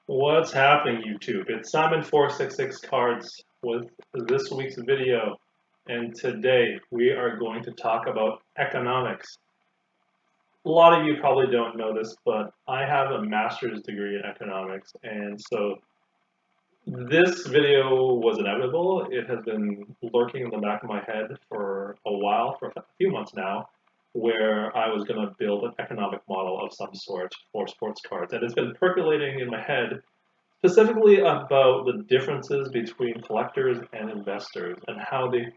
What's happening, YouTube? It's Simon466 Cards with this week's video, and today we are going to talk about economics. A lot of you probably don't know this, but I have a master's degree in economics, and so this video was inevitable. It has been lurking in the back of my head for a while, for a few months now, where I was going to build an economic model of some sort for sports cards, and it's been percolating in my head specifically about the differences between collectors and investors and how they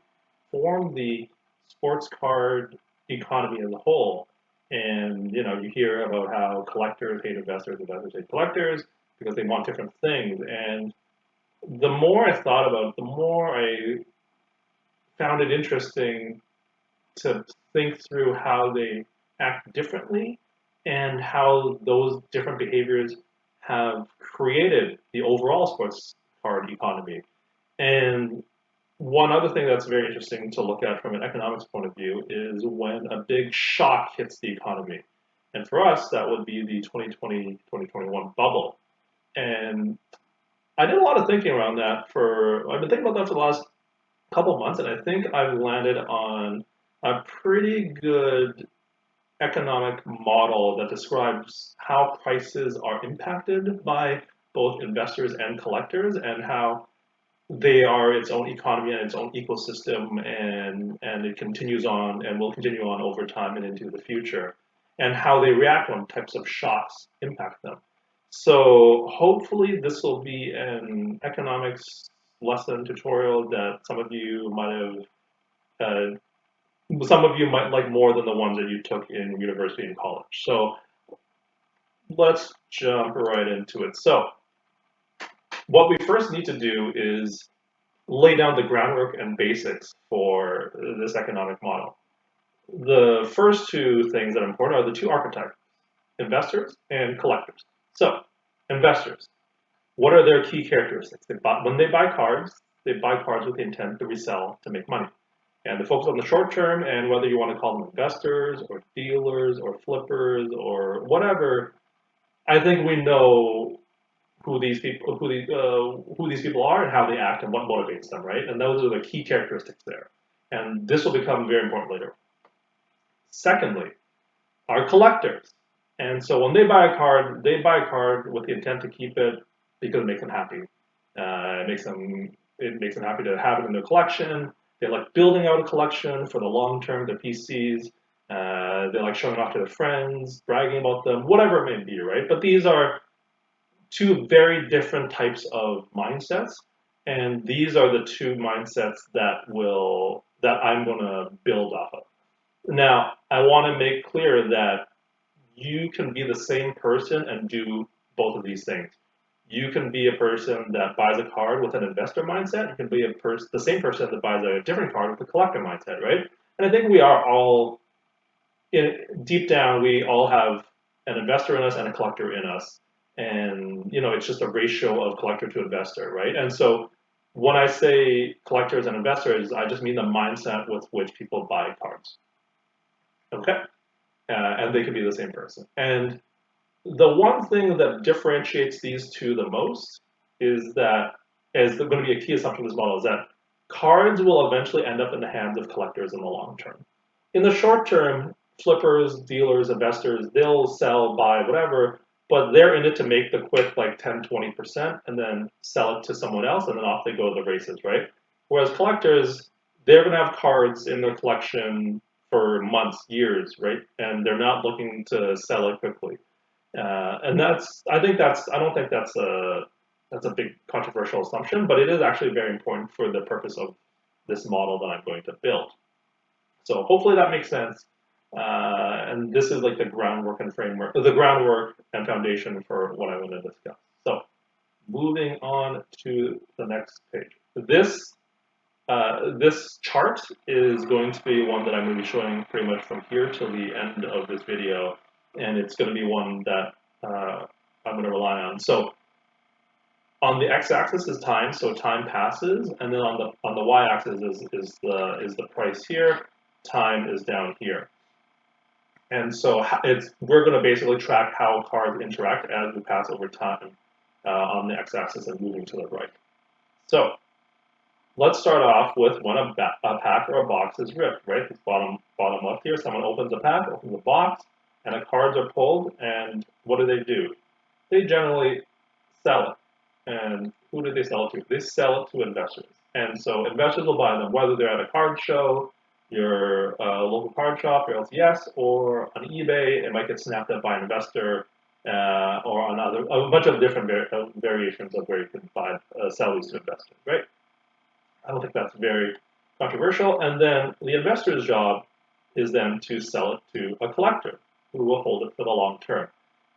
form the sports card economy as a whole. And you hear about how collectors hate investors, investors hate collectors because they want different things. And the more I thought about it, the more I found it interesting to think through how they act differently and how those different behaviors have created the overall sports card economy. And one other thing that's very interesting to look at from an economics point of view is when a big shock hits the economy. And for us, that would be the 2020-2021 bubble. And I did a lot of thinking around that I've been thinking about that for the last couple of months, and I think I've landed on a pretty good economic model that describes how prices are impacted by both investors and collectors and how they are its own economy and its own ecosystem and it continues on and will continue on over time and into the future and how they react when types of shocks impact them. So hopefully this will be an economics lesson tutorial that some of you might like more than the ones that you took in university and college. So let's jump right into it. So what we first need to do is lay down the groundwork and basics for this economic model. The first two things that are important are the two archetypes, investors and collectors. So investors, what are their key characteristics? When they buy cards with the intent to resell to make money. And they focus on the short term, and whether you want to call them investors or dealers or flippers or whatever, I think we know who these people are and how they act and what motivates them, right? And those are the key characteristics there. And this will become very important later. Secondly, are collectors. And so when they buy a card with the intent to keep it because it makes them happy. It makes them happy to have it in their collection. They like building out a collection for the long term, their PCs. They like showing off to their friends, bragging about them, whatever it may be, right? But these are two very different types of mindsets, and these are the two mindsets that I'm going to build off of. Now, I want to make clear that you can be the same person and do both of these things. You can be a person that buys a card with an investor mindset. You can be the same person that buys a different card with a collector mindset, right? And I think we are all, deep down, we all have an investor in us and a collector in us. And, it's just a ratio of collector to investor, right? And so when I say collectors and investors, I just mean the mindset with which people buy cards. Okay? And they can be the same person. And the one thing that differentiates these two the most is that, is going to be a key assumption of this model, is that cards will eventually end up in the hands of collectors in the long term. In the short term, flippers, dealers, investors, they'll sell, buy, whatever, but they're in it to make the quick like 10, 20% and then sell it to someone else and then off they go to the races, right? Whereas collectors, they're going to have cards in their collection for months, years, right? And they're not looking to sell it quickly. And I don't think that's a big controversial assumption, but it is actually very important for the purpose of this model that I'm going to build. So hopefully that makes sense. And this is like the groundwork and foundation for what I'm going to discuss. So moving on to the next page. This chart is going to be one that I'm going to be showing pretty much from here till the end of this video, and it's going to be one that I'm going to rely on. So on the x-axis is time, so time passes, and then on the y-axis is the price here. Time is down here. And so we're going to basically track how cards interact as we pass over time. on the x-axis and moving to the right. So let's start off with when a pack or a box is ripped, right? It's bottom left here. Someone opens a pack, opens a box, and the cards are pulled, and what do? They generally sell it. And who do they sell it to? They sell it to investors. And so investors will buy them, whether they're at a card show, your local card shop, your LCS, or on eBay. It might get snapped up by an investor, or on a bunch of different variations of where you can sell these to investors, right? I don't think that's very controversial. And then the investor's job is then to sell it to a collector who will hold it for the long term.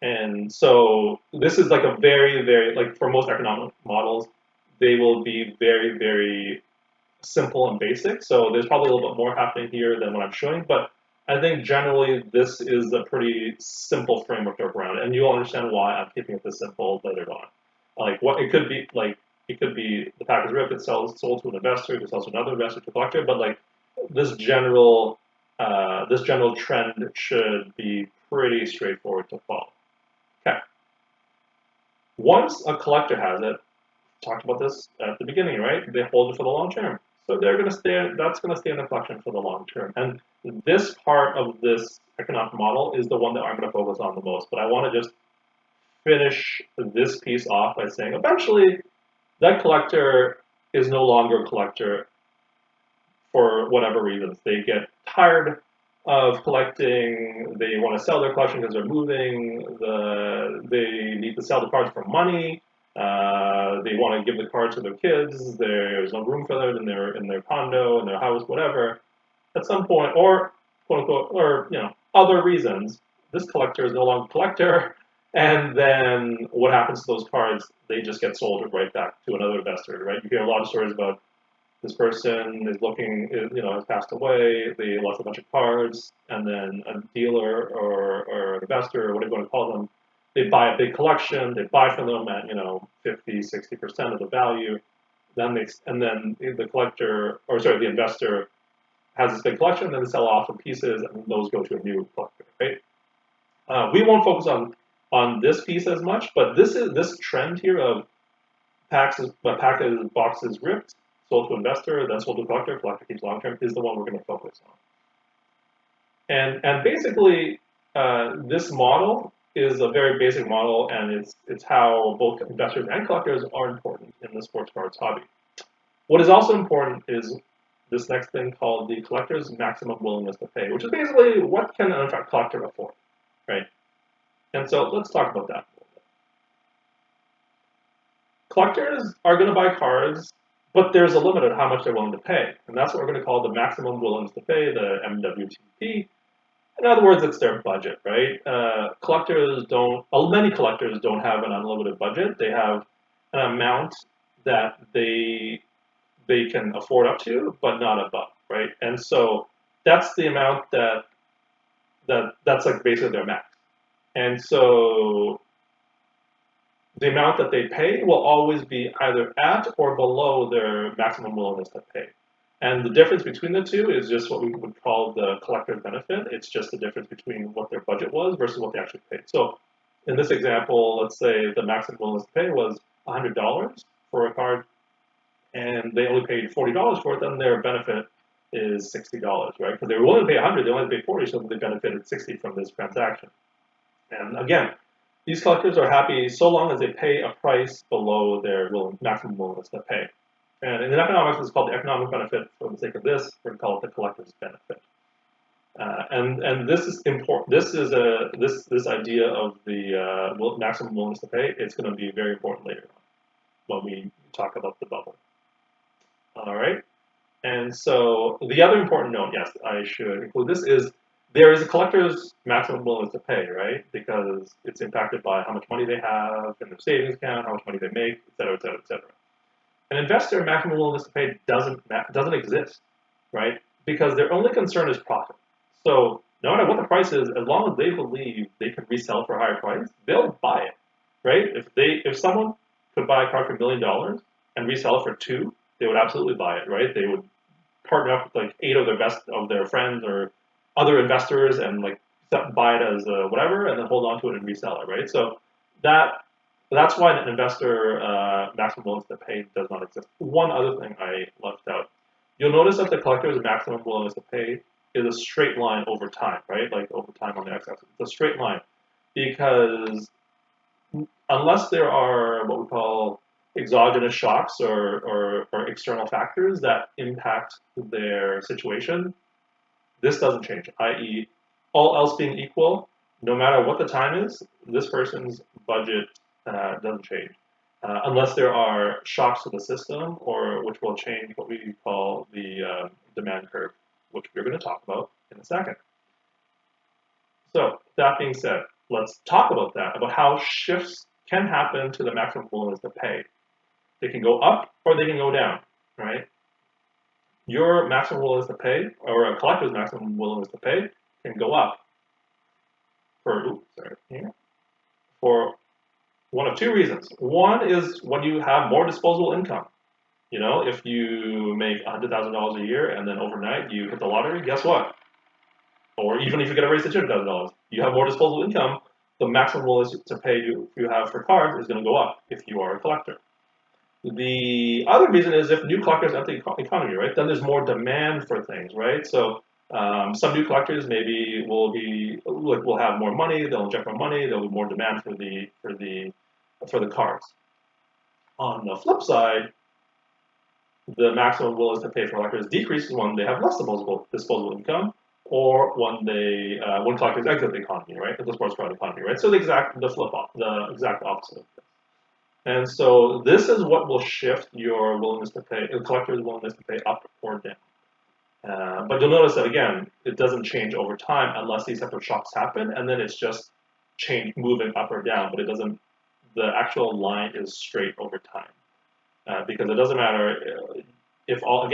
And so this is like a very, very, like for most economic models, they will be very, very simple and basic. So there's probably a little bit more happening here than what I'm showing, but I think generally this is a pretty simple framework to work around, and you'll understand why I'm keeping it this simple later on. Like what it could be, it could be the pack is ripped, it's sold to an investor, it sells to another investor, to a collector, but like this general trend should be pretty straightforward to follow. Okay. Once a collector has it, talked about this at the beginning, right? They hold it for the long term. So they're going to stay. That's going to stay in the collection for the long term. And this part of this economic model is the one that I'm going to focus on the most. But I want to just finish this piece off by saying eventually that collector is no longer a collector for whatever reasons. They get tired of collecting, they want to sell their collection because they're moving, they need to sell the cards for money, they want to give the cards to their kids, there's no room for them in their condo, in their house, whatever. At some point, or quote unquote, or other reasons, this collector is no longer a collector, and then what happens to those cards? They just get sold right back to another investor, right? You hear a lot of stories about this person is looking, has passed away, they lost a bunch of cards, and then a dealer or an investor, or whatever you want to call them, they buy a big collection, they buy from them at, 50, 60% of the value, then the collector, the investor has this big collection, then they sell off in pieces, and those go to a new collector, right? We won't focus on this piece as much, but this trend here of boxes ripped, sold to investor, then sold to collector keeps long term, is the one we're going to focus on. And basically, this model is a very basic model, and it's how both investors and collectors are important in the sports cards hobby. What is also important is this next thing called the collector's maximum willingness to pay, which is basically what can an collector afford, right? And so let's talk about that a little bit. Collectors are going to buy cards, but there's a limit on how much they're willing to pay, and that's what we're going to call the maximum willingness to pay, the MWTP. In other words, it's their budget, right? Many collectors don't have an unlimited budget. They have an amount that they can afford up to, but not above, right? And so that's the amount that's like basically their max. And so the amount that they pay will always be either at or below their maximum willingness to pay. And the difference between the two is just what we would call the collector's benefit. It's just the difference between what their budget was versus what they actually paid. So in this example, let's say the maximum willingness to pay was $100 for a card, and they only paid $40 for it, then their benefit is $60, right? Because they were willing to pay $100, they only paid $40, so they benefited $60 from this transaction. And again, these collectors are happy so long as they pay a price below their maximum willingness to pay. And in economics, it's called the economic benefit. For the sake of this, we're going to call it the collector's benefit. And this is important. This idea of the maximum willingness to pay. It's going to be very important later on when we talk about the bubble. All right. And so the other important note, yes, I should include this, is there is a collector's maximum willingness to pay, right? Because it's impacted by how much money they have in their savings account, how much money they make, et cetera, et cetera, et cetera. An investor maximum willingness to pay doesn't exist, right? Because their only concern is profit. So no matter what the price is, as long as they believe they can resell for a higher price, they'll buy it, right? If someone could buy a card for $1 million and resell it for $2 million, they would absolutely buy it, right? They would partner up with like 8 of their friends or other investors and like buy it as whatever, and then hold on to it and resell it, right? So that That's why an investor maximum willingness to pay does not exist. One other thing I left out. You'll notice that the collector's maximum willingness to pay is a straight line over time, right? Like over time on the x-axis. It's a straight line because unless there are what we call exogenous shocks or external factors that impact their situation, this doesn't change, i.e., all else being equal, no matter what the time is, this person's budget doesn't change. Unless there are shocks to the system, or which will change what we call the demand curve, which we're going to talk about in a second. So that being said, let's talk about that, about how shifts can happen to the maximum willingness to pay. They can go up or they can go down, right? Your maximum willingness to pay, or a collector's maximum willingness to pay, can go up for one of two reasons. One is when you have more disposable income. You know, if you make $100,000 a year and then overnight you hit the lottery, guess what? Or even if you get a raise to $200,000, you have more disposable income. The maximum willingness to pay you have for cards is going to go up if you are a collector. The other reason is if new collectors enter the economy, right? Then there's more demand for things, right? So some new collectors maybe will have more money. They'll inject more money. There'll be more demand for the cards. On the flip side, the maximum willingness to pay for collectors decreases when they have less disposable income, or when collectors exit the economy, right? The sports card economy, right? So the exact opposite of this. And so this is what will shift your willingness to pay, the collector's willingness to pay up or down. But you'll notice that again, it doesn't change over time unless these type of shocks happen, and then it's just moving up or down, but it doesn't. The actual line is straight over time. Because it doesn't matter if all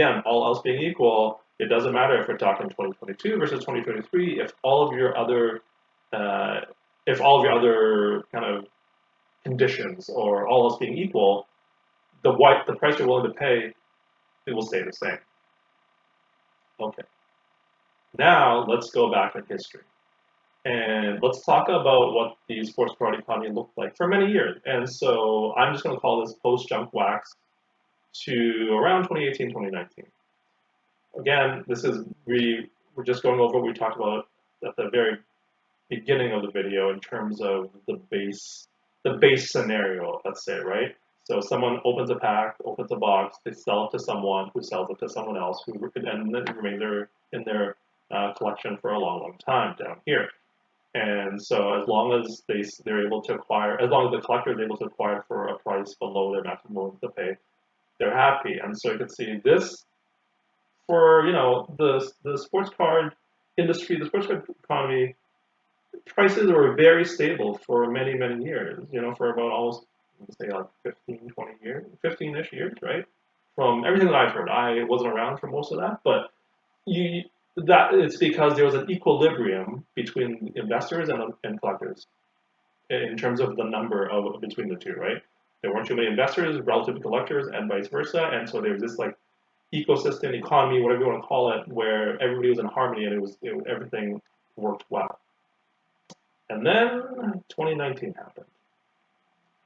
else being equal, it doesn't matter if we're talking 2022 versus 2023. If all of your other kind of conditions or all else being equal, the price you're willing to pay, it will stay the same. Okay. Now let's go back in history. And let's talk about what the sports card economy looked like for many years. And so I'm just going to call this post-junk wax to around 2018, 2019. Again, we're just going over what we talked about at the very beginning of the video in terms of the base scenario, let's say, right? So someone opens a pack, opens a box, they sell it to someone who sells it to someone else, and then it remains in their collection for a long, long time down here. And so as long as they're able to acquire, as long as the collector is able to acquire for a price below their maximum willing to pay, they're happy. And so you can see this for the sports card industry, the sports card economy, prices were very stable for many, many years, for about almost, say, like 15, 20 years, 15-ish years, right? From everything that I've heard. I wasn't around for most of that, but it's because there was an equilibrium between investors and collectors in terms of the number between the two, right? There weren't too many investors relative to collectors and vice versa, and so there was this like ecosystem, economy, whatever you want to call it, where everybody was in harmony and everything worked well. And then 2019 happened.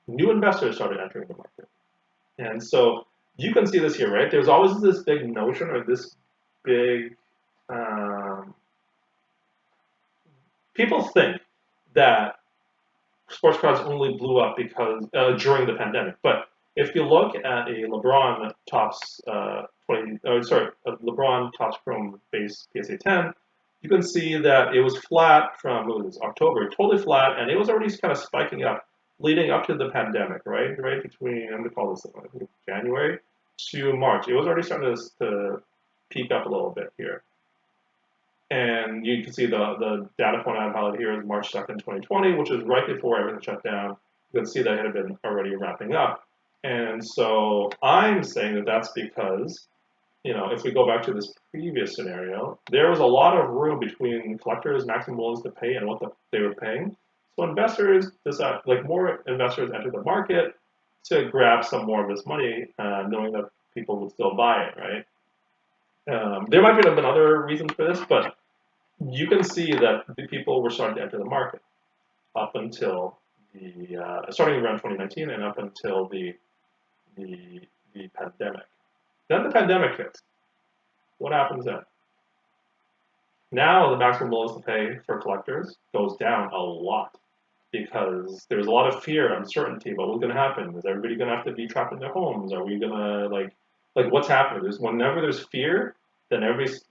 New investors started entering the market. And so you can see this here, right? There's always this big notion or this big... people think that sports cards only blew up because during the pandemic. But if you look at a LeBron Topps LeBron Topps Chrome base PSA 10, you can see that it was flat from October, totally flat, and it was already kind of spiking up, leading up to the pandemic, right? Right between, I'm gonna call this January to March. It was already starting to peak up a little bit here. And you can see the data point I've highlighted here is March 2nd, 2020, which is right before everything shut down. You can see that it had been already wrapping up. And so I'm saying that that's because, if we go back to this previous scenario, there was a lot of room between collectors' maximum willingness to pay and what they were paying. So investors more investors entered the market to grab some more of this money, knowing that people would still buy it, right? There might have been other reasons for this, but you can see that the people were starting to enter the market up until starting around 2019 and up until the pandemic. Then the pandemic hits. What happens then? Now the maximum willingness to pay for collectors goes down a lot because there's a lot of fear, uncertainty about what's going to happen. Is everybody going to have to be trapped in their homes? Are we going to like what's happening? Whenever there's fear, then everybody's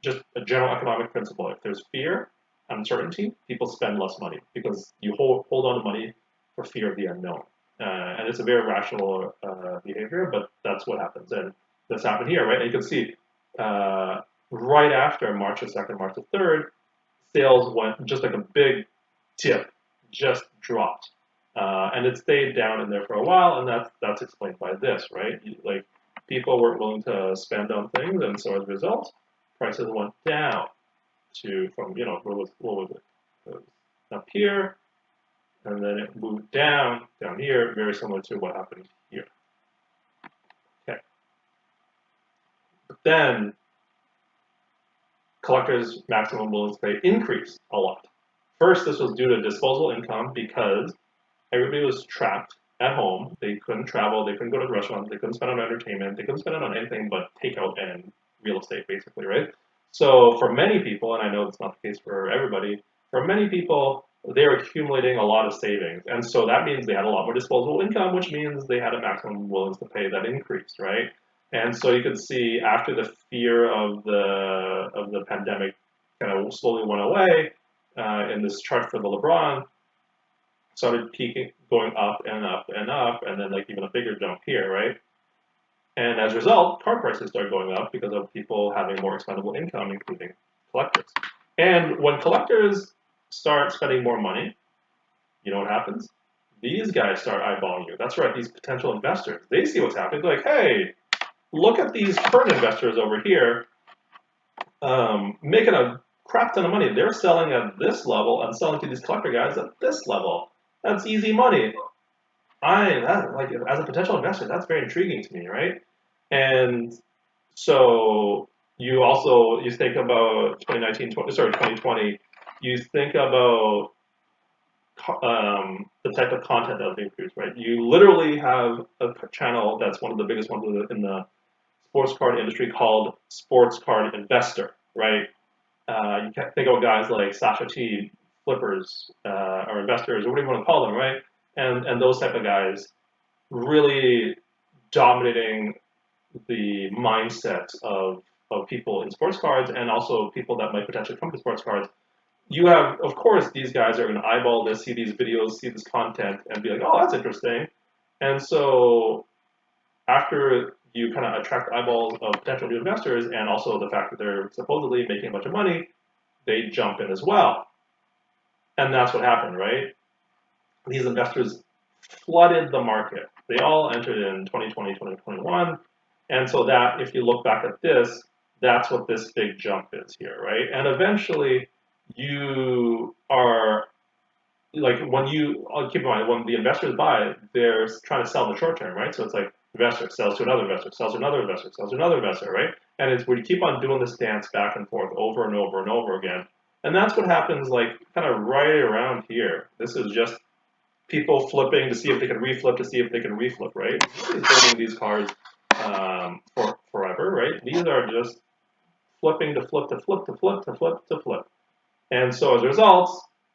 just a general economic principle. If there's fear, uncertainty, people spend less money because you hold on to money for fear of the unknown. And it's a very rational behavior, but that's what happens. And this happened here, right? And you can see right after March the 2nd, March the 3rd, sales went just like a big tip, just dropped. And it stayed down in there for a while, and that's explained by this, right? Like people weren't willing to spend on things, and so as a result, prices went down from what was it? It was up here, and then it moved down here, very similar to what happened here. Okay. But then collectors' maximum willingness to pay increased a lot. First, this was due to disposable income because everybody was trapped at home. They couldn't travel, they couldn't go to restaurants, they couldn't spend on entertainment, they couldn't spend it on anything but takeout and real estate, basically, right? So for many people, and I know it's not the case for everybody, for many people, they're accumulating a lot of savings. And so that means they had a lot more disposable income, which means they had a maximum willingness to pay that increased, right? And so you can see after the fear of the pandemic kind of slowly went away, in this chart for the LeBron, started peaking, going up and up and up, and then like even a bigger jump here, right? And as a result, card prices start going up because of people having more expendable income, including collectors. And when collectors start spending more money, you know what happens? These guys start eyeballing you. That's right, these potential investors. They see what's happening. They're like, hey, look at these current investors over here making a crap ton of money. They're selling at this level and selling to these collector guys at this level. That's easy money. As a potential investor, that's very intriguing to me, right? And so you think about 2020, you think about the type of content that was being produced, right? You literally have a channel that's one of the biggest ones in the sports card industry called Sports Card Investor, right? You can think of guys like Sasha T, flippers, or investors, or whatever you want to call them, right? And those type of guys really dominating the mindset of people in sports cards and also people that might potentially come to sports cards. You have, of course, these guys are going to eyeball this, see these videos, see this content, and be like, oh, that's interesting. And so after you kind of attract eyeballs of potential new investors and also the fact that they're supposedly making a bunch of money, they jump in as well. And that's what happened, right? These investors flooded the market. They all entered in 2020, 2021. And so that, if you look back at this, that's what this big jump is here, right? And eventually you are, like when you, keep in mind, when the investors buy, they're trying to sell in the short term, right? So it's like investor sells to another investor, sells to another investor, sells to another investor, right? And it's we keep on doing this dance back and forth over and over and over again. And that's what happens like kind of right around here. This is just people flipping to see if they can reflip, to see if they can reflip, right? Nobody's holding these cards for forever, right? These are just flipping to flip to flip to flip to flip to flip. And so as a result,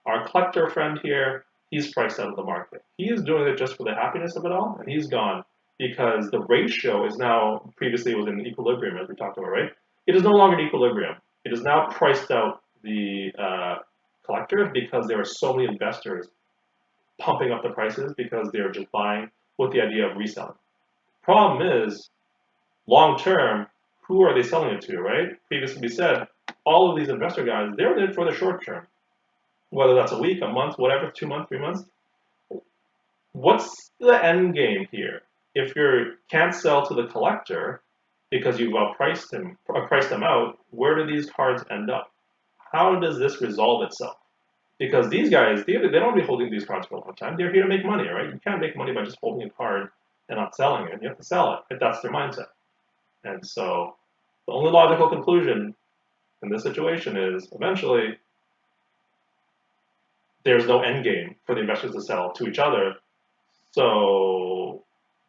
our collector friend here, he's priced out of the market. He is doing it just for the happiness of it all, and he's gone because the ratio is now, previously it was in equilibrium, as we talked about, right? It is no longer in equilibrium. It is now priced out the collector because there are so many investors pumping up the prices because they're just buying with the idea of reselling. Problem is, long term, who are they selling it to, right? Previously we said, all of these investor guys, they're in it for the short term. Whether that's a week, a month, whatever, 2 months, 3 months. What's the end game here? If you can't sell to the collector because you've priced them out, where do these cards end up? How does this resolve itself? Because these guys, they don't be holding these cards for a long time. They're here to make money, right? You can't make money by just holding a card and not selling it. You have to sell it if that's their mindset. And so the only logical conclusion in this situation is eventually there's no end game for the investors to sell to each other. So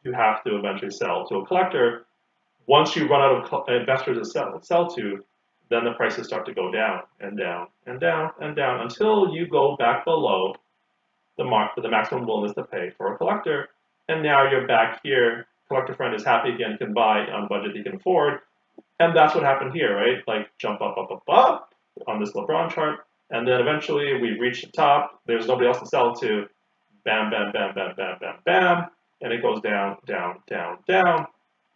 you have to eventually sell to a collector. Once you run out of investors to sell to, then the prices start to go down and down and down and down until you go back below the maximum willingness to pay for a collector. And now you're back here. Collector friend is happy again, can buy on budget he can afford. And that's what happened here, right? Like jump up, up, up, up on this LeBron chart. And then eventually we've reached the top. There's nobody else to sell to. Bam, bam, bam, bam, bam, bam, bam. And it goes down, down, down, down.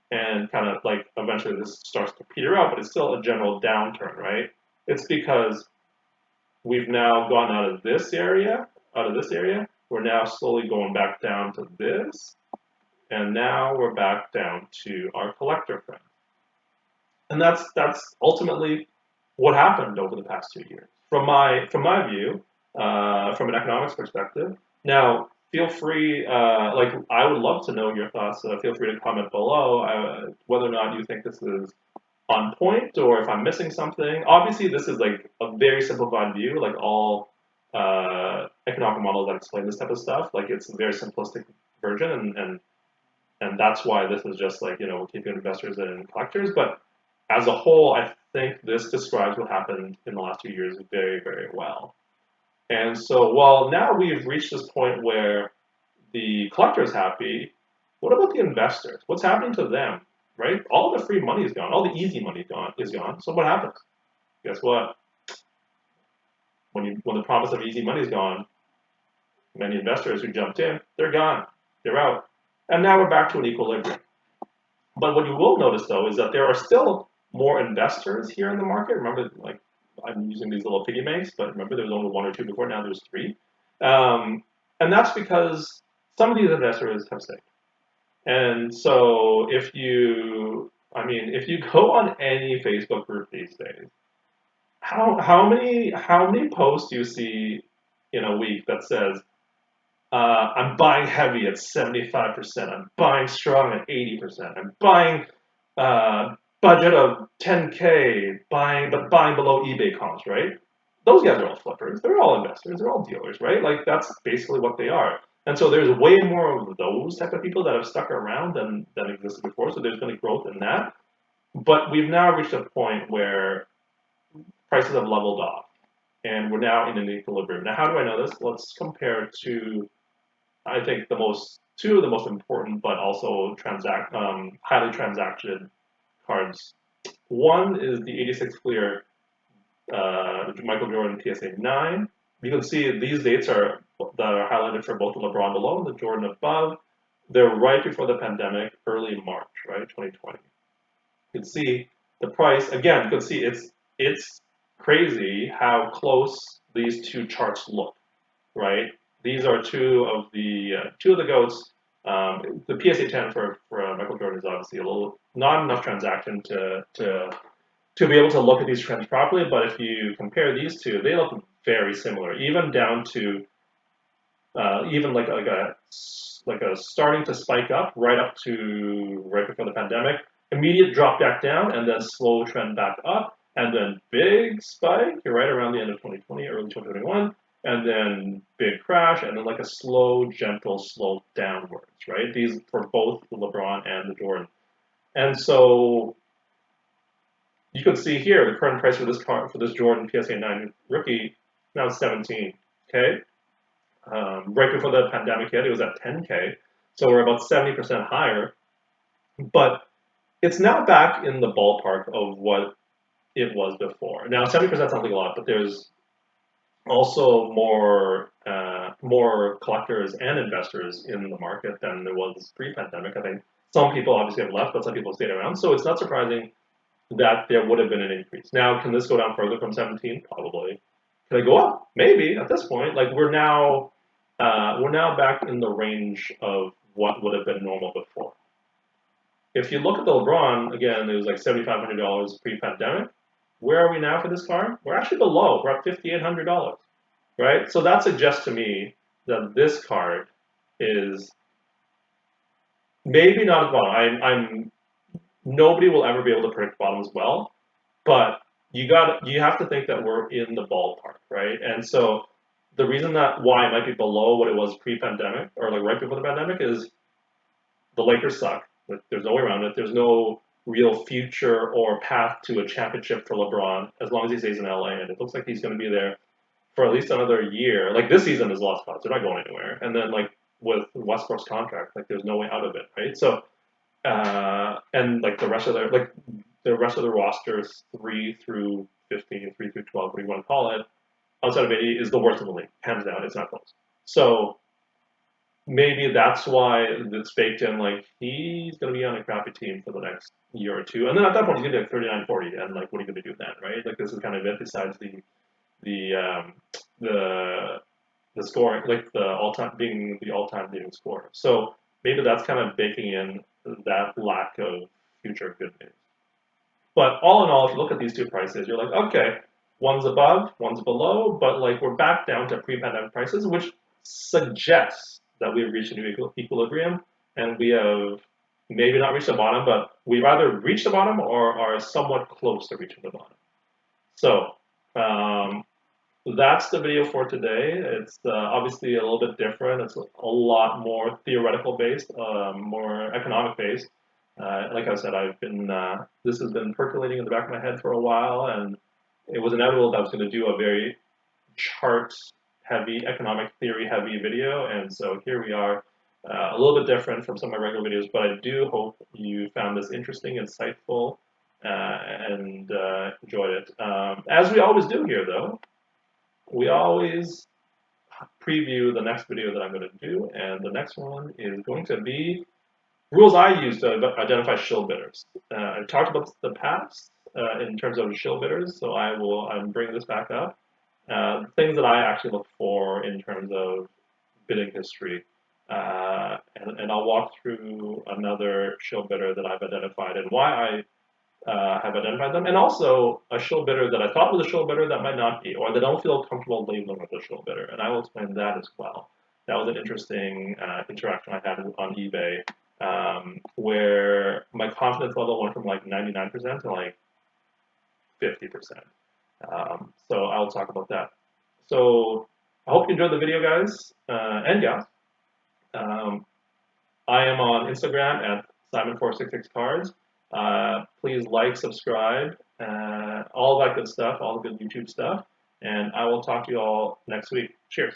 And kind of like eventually this starts to peter out, but it's still a general downturn, right? It's because we've now gone out of this area. We're now slowly going back down to this. And now we're back down to our collector friend. And that's ultimately what happened over the past 2 years. From my view, from an economics perspective. Now, feel free, I would love to know your thoughts. Feel free to comment below whether or not you think this is on point or if I'm missing something. Obviously, this is like a very simplified view, like all economic models that explain this type of stuff. Like it's a very simplistic version, and that's why this is just like, we're keeping investors and collectors. But as a whole, I think this describes what happened in the last 2 years very, very well. And so, while now we've reached this point where the collector is happy, what about the investors? What's happening to them, right? All the free money is gone. All the easy money is gone. So what happens? Guess what? When the promise of easy money is gone, many investors who jumped in, they're gone. They're out. And now we're back to an equilibrium. But what you will notice, though, is that there are still more investors here in the market. Remember, like, I'm using these little piggy banks, but remember there was only 1 or 2 before, now there's 3. And that's because some of these investors have stayed. And so if you go on any Facebook group these days, how many posts do you see in a week that says, I'm buying heavy at 75%, I'm buying strong at 80%, I'm buying budget of 10K, buying below eBay comps, right? Those guys are all flippers. They're all investors. They're all dealers, right? Like that's basically what they are. And so there's way more of those type of people that have stuck around than existed before. So there's been a growth in that. But we've now reached a point where prices have leveled off, and we're now in an equilibrium. Now, how do I know this? Let's compare to, I think, two of the most important, but also highly transacted cards. One is the 86 clear Michael Jordan PSA 9. You can see these dates that are highlighted for both the LeBron below and the Jordan above. They're right before the pandemic, early March, right, 2020. You can see the price again. You can see it's crazy how close these two charts look, right? These are two of the goats. The PSA 10 for Michael Jordan is obviously not enough transaction to be able to look at these trends properly. But if you compare these two, they look very similar, even down to even like a starting to spike up right before the pandemic, immediate drop back down, and then slow trend back up, and then big spike right around the end of 2020, early 2021. And then big crash, and then like a slow, gentle slope downwards, right? These for both the LeBron and the Jordan. And so you can see here the current price for this Jordan PSA 9 rookie now is 17. Okay, right before the pandemic hit, it was at 10K, so we're about 70% higher. But it's now back in the ballpark of what it was before. Now 70% sounds like a lot, but there's also more collectors and investors in the market than there was pre-pandemic. I think some people obviously have left, but some people stayed around. So it's not surprising that there would have been an increase. Now, can this go down further from 17? Probably. Can it go up? Maybe at this point. Like we're now back in the range of what would have been normal before. If you look at the LeBron, again, it was like $7,500 pre-pandemic. Where are we now for this card? We're actually below. We're at $5,800, right? So that suggests to me that this card is maybe not at the bottom. Nobody will ever be able to predict bottom as well, but you have to think that we're in the ballpark, right? And so the reason that why it might be below what it was pre-pandemic or like right before the pandemic is the Lakers suck. There's no way around it. There's no real future or path to a championship for LeBron as long as he stays in LA, and it looks like he's going to be there for at least another year. Like this season is lost cause; they're not going anywhere. And then like with Westbrook's contract, like there's no way out of it, right? So and like the rest of the rosters 3 through 15, 3 through 12, what do you want to call it, outside of 80 is the worst in the league, hands down. It's not close. So maybe that's why it's baked in. Like he's going to be on a crappy team for the next year or two, and then at that point he's going to be like 39, 40, and like what are you going to do then, right? Like this is kind of it. Besides the the scoring, like the all-time being the all-time leading scorer. So maybe that's kind of baking in that lack of future good news. But all in all, if you look at these two prices, you're like, okay, one's above, one's below, but like we're back down to pre-pandemic prices, which suggests that we've reached a new equilibrium, and we have maybe not reached the bottom, but we've either reached the bottom or are somewhat close to reaching the bottom. So that's the video for today. It's obviously a little bit different. It's a lot more theoretical based, more economic based. Like I said, this has been percolating in the back of my head for a while, and it was inevitable that I was going to do a very chart heavy, economic theory heavy video, and so here we are. A little bit different from some of my regular videos, but I do hope you found this interesting, insightful, and enjoyed it. As we always do here, though, we always preview the next video that I'm going to do, and the next one is going to be rules I use to identify shill bidders. I've talked about this in the past in terms of shill bidders, so I'm bringing this back up. Things that I actually look for in terms of bidding history, and I'll walk through another shill bidder that I've identified and why I have identified them, and also a shill bidder that I thought was a shill bidder that might not be, or that I don't feel comfortable labeling as a shill bidder, and I will explain that as well. That was an interesting interaction I had on eBay, where my confidence level went from like 99% to like 50%. So I'll talk about that. So I hope you enjoyed the video, guys and gals. I am on Instagram at Simon466cards. Please like, subscribe, all that good stuff, all the good YouTube stuff. And I will talk to you all next week. Cheers.